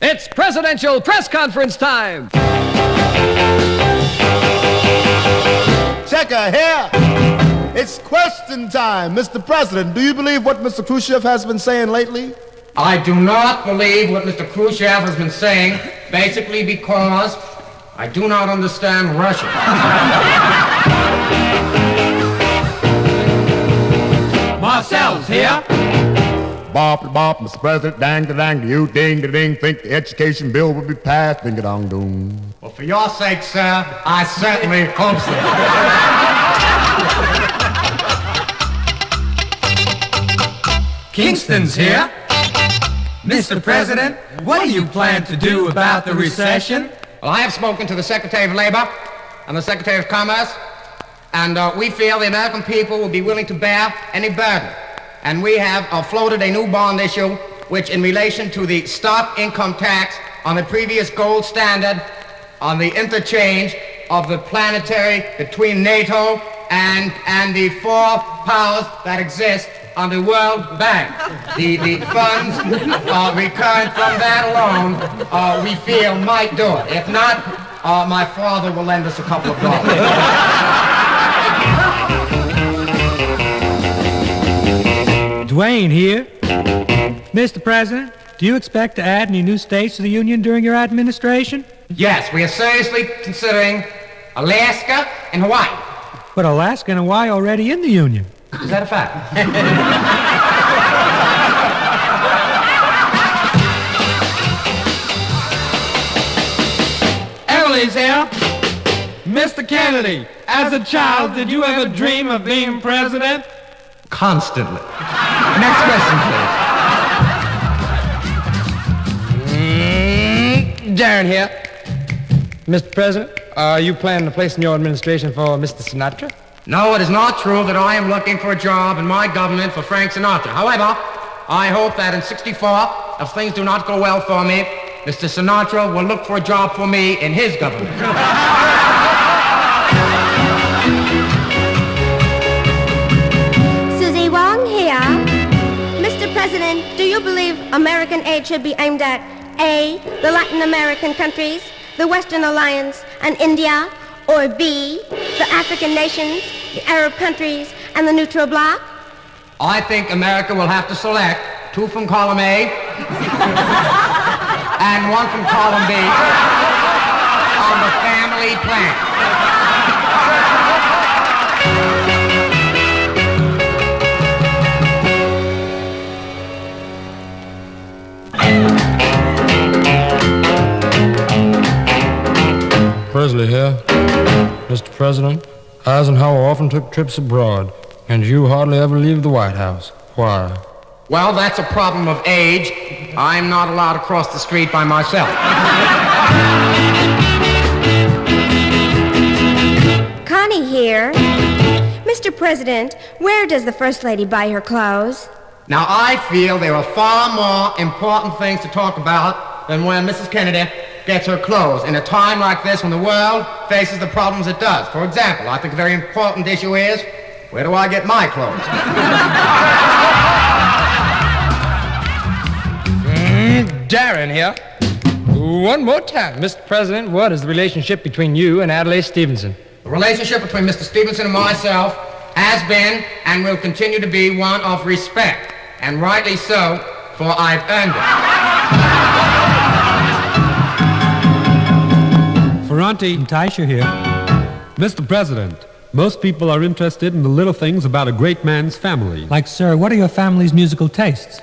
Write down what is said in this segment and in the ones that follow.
It's presidential press conference time. Checker here. It's question time. Mr. President, do you believe what Mr. Khrushchev has been saying lately? I do not believe what Mr. Khrushchev has been saying, basically because I do not understand Russian. Marcel's here. Bop, bop, Mr. President, dang, dang, you ding, ding, think the education bill will be passed, ding, dong, doom. Well, for your sake, sir, I certainly hope so. Kingston's here. Mr. President, what do you plan to do about the recession? Well, I have spoken to the Secretary of Labor and the Secretary of Commerce, and we feel the American people will be willing to bear any burden. And we have floated a new bond issue, which in relation to the stock income tax on the previous gold standard on the interchange of the planetary between NATO and the four powers that exist on the World Bank. The funds recurrent from that alone, we feel might do it. If not, my father will lend us a couple of dollars. Dwayne here. Mr. President, do you expect to add any new states to the Union during your administration? Yes, we are seriously considering Alaska and Hawaii. But Alaska and Hawaii are already in the Union. Is that a fact? Emily's here. Mr. Kennedy, as a child, did you ever dream of being president? Constantly. Next question, please. Darren here. Mr. President, are you planning to place in your administration for Mr. Sinatra? No, it is not true that I am looking for a job in my government for Frank Sinatra. However, I hope that in '64, if things do not go well for me, Mr. Sinatra will look for a job for me in his government. Susie Wong here. Mr. President, do you believe American aid should be aimed at A, the Latin American countries, the Western Alliance, and India, or B, the African nations, the Arab countries, and the neutral bloc? I think America will have to select 2 from column A and 1 from column B on the family plan. Presley here. Mr. President, Eisenhower often took trips abroad, and you hardly ever leave the White House. Why? Well, that's a problem of age. I'm not allowed to cross the street by myself. Connie here. Mr. President, where does the First Lady buy her clothes? Now, I feel there are far more important things to talk about than when Mrs. Kennedy gets her clothes in a time like this when the world faces the problems it does. For example, I think a very important issue is, where do I get my clothes? Darren here. One more time, Mr. President, what is the relationship between you and Adlai Stevenson? The relationship between Mr. Stevenson and myself has been and will continue to be one of respect, and rightly so, for I've earned it. Ferranti and Teicher here. Mr. President, most people are interested in the little things about a great man's family. Like, sir, what are your family's musical tastes?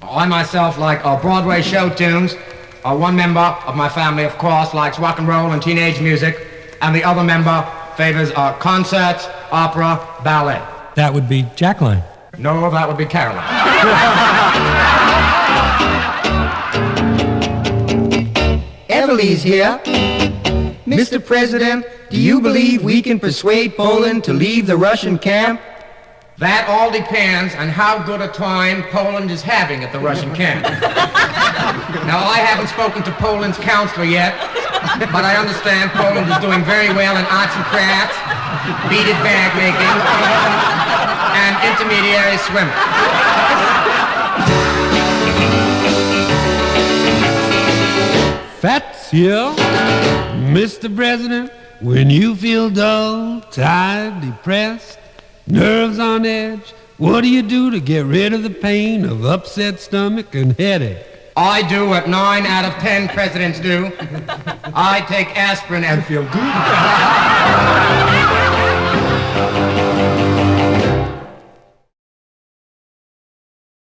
I myself like Broadway show tunes. One member of my family, of course, likes rock and roll and teenage music, and the other member favors concerts, opera, ballet. That would be Jacqueline. No, that would be Caroline. Emily's here. Mr. President, do you believe we can persuade Poland to leave the Russian camp? That all depends on how good a time Poland is having at the Russian camp. Now, I haven't spoken to Poland's counselor yet, but I understand Poland is doing very well in arts and crafts, beaded bag making, and intermediary swimming. Fats here. Mr. President, when you feel dull, tired, depressed, nerves on edge, what do you do to get rid of the pain of upset stomach and headache? I do what 9 out of 10 presidents do. I take aspirin and feel good.